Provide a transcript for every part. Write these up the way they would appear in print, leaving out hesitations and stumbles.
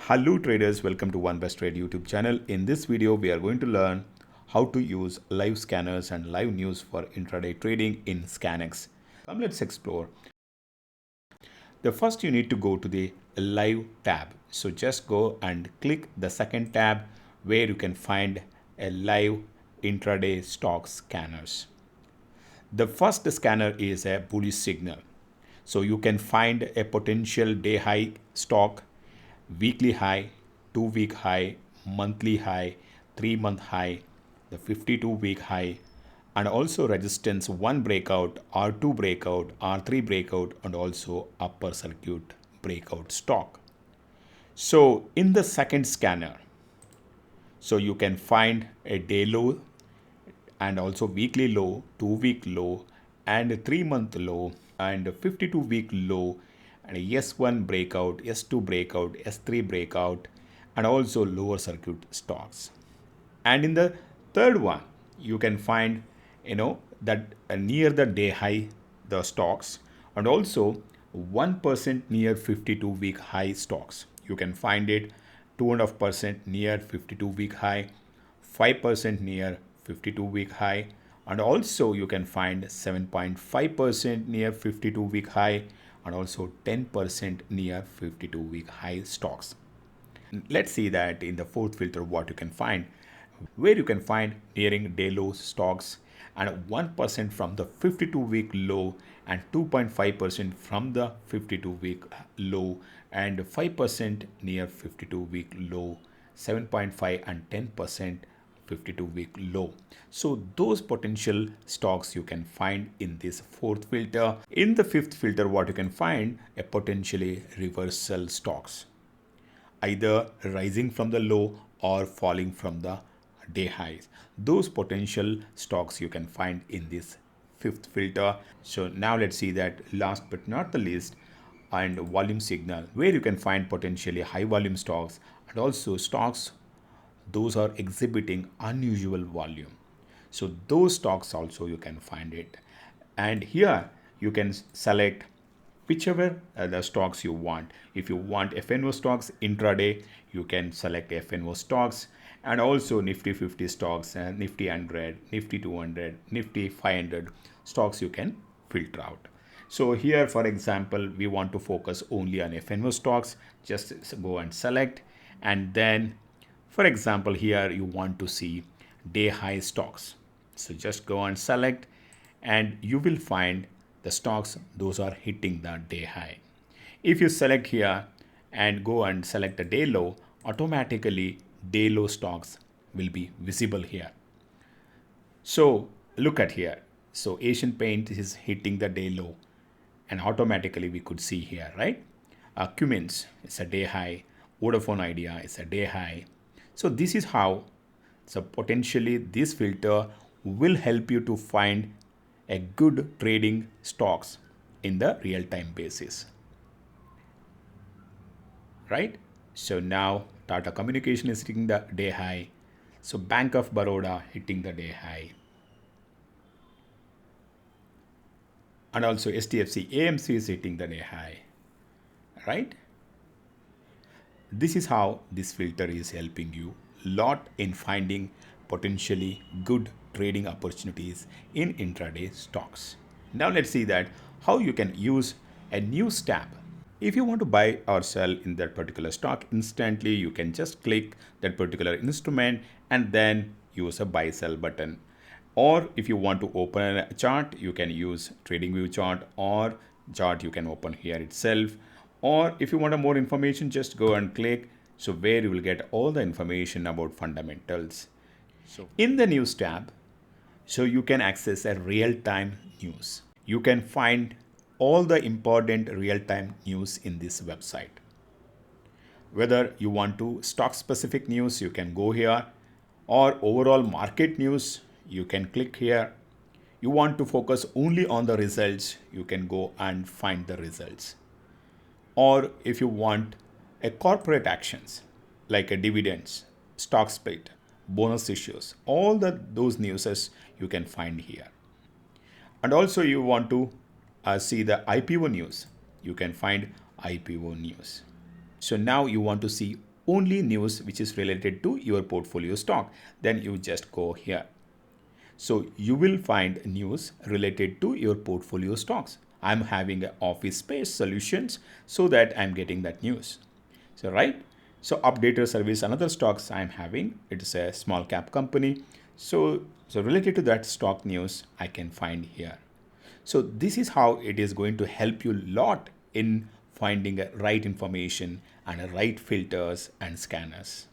Hello traders, welcome to onebesttrade YouTube channel. In this video, we are going to learn how to use live scanners and live news for intraday trading in ScanX. Let's explore. The first you need to go to the live tab. So just go and click the second tab where you can find a live intraday stock scanners. The first scanner is a bullish signal. So you can find a potential day high stock, weekly high, 2-week high, monthly high, 3-month high, the 52-week high, and also resistance 1 breakout, R2 breakout, R3 breakout, and also upper circuit breakout stock. So in the second scanner, so you can find a day low and also weekly low, 2-week low, and 3-month low, and 52-week low, and a S1 breakout, S2 breakout, S3 breakout, and also lower circuit stocks. And in the third one, you can find, that near the day high, the stocks, and also 1% near 52-week high stocks. You can find it 2.5% near 52-week high, 5% near 52-week high, and also you can find 7.5% near 52-week high, and also 10% near 52-week high stocks. Let's see that in the fourth filter what you can find, where you can find nearing day low stocks and 1% from the 52-week low and 2.5% from the 52-week low and 5% near 52-week low, 7.5 and 10% 52-week low. So those potential stocks you can find in this fourth filter. In the fifth filter, what you can find, a potentially reversal stocks, either rising from the low or falling from the day highs. Those potential stocks you can find in this fifth filter. So now let's see that last but not the least, and volume signal, where you can find potentially high volume stocks and also stocks those are exhibiting unusual volume. So those stocks also you can find it. And here you can select whichever the stocks you want. If you want FNO stocks intraday, you can select FNO stocks, and also Nifty 50 stocks and Nifty 100, Nifty 200, Nifty 500 stocks you can filter out. So here, for example, we want to focus only on FNO stocks. Just go and select, and then for example, here you want to see day high stocks. So just go and select, and you will find the stocks those are hitting the day high. If you select here and go and select the day low, automatically day low stocks will be visible here. So look at here. So Asian Paint is hitting the day low, and automatically we could see here, right? Cummins is a day high. Vodafone Idea is a day high. So this is how, so potentially this filter will help you to find a good trading stocks in the real-time basis, right? So now Tata Communication is hitting the day high. So Bank of Baroda hitting the day high. And also STFC AMC is hitting the day high, right? This is how this filter is helping you a lot in finding potentially good trading opportunities in intraday stocks. Now let's see that how you can use a news tab. If you want to buy or sell in that particular stock instantly, you can just click that particular instrument and then use a buy sell button. Or if you want to open a chart, you can use TradingView chart, or chart you can open here itself. Or if you want more information, just go and click. So where you will get all the information about fundamentals. So in the news tab, so you can access a real-time news. You can find all the important real-time news in this website. Whether you want to stock specific news, you can go here, or overall market news, you can click here. You want to focus only on the results, you can go and find the results. Or if you want a corporate actions like a dividends, stock split, bonus issues, all those newses you can find here. And also you want to see the IPO news, you can find IPO news. So now you want to see only news which is related to your portfolio stock, then you just go here. So you will find news related to your portfolio stocks. I'm having a office space solutions, so that I'm getting that news. So right. So updater service, another stocks I'm having, it's a small cap company. So related to that stock news I can find here. So this is how it is going to help you a lot in finding a right information and a right filters and scanners.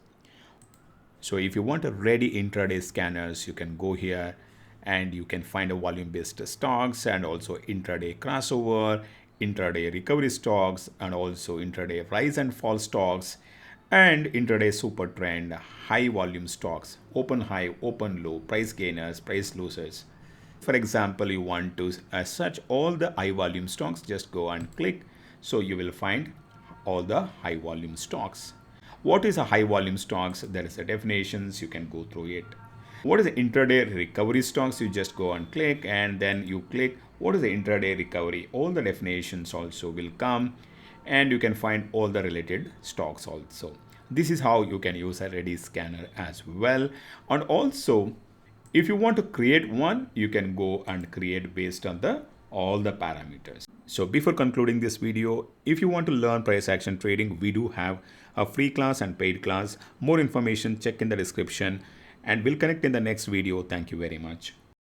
So if you want a ready intraday scanners, you can go here and you can find a volume based stocks and also intraday crossover, intraday recovery stocks, and also intraday rise and fall stocks, and intraday super trend, high volume stocks, open high, open low, price gainers, price losers. For example, you want to search all the high volume stocks, just go and click. So you will find all the high volume stocks. What is a high volume stocks? There is a definitions, you can go through it. What is the intraday recovery stocks? You just go and click, and then you click what is the intraday recovery. All the definitions also will come, and you can find all the related stocks also. This is how you can use a ready scanner as well. And also, if you want to create one, you can go and create based on the all the parameters. So before concluding this video, if you want to learn price action trading, we do have a free class and paid class. More information check in the description, and we'll connect in the next video. Thank you very much.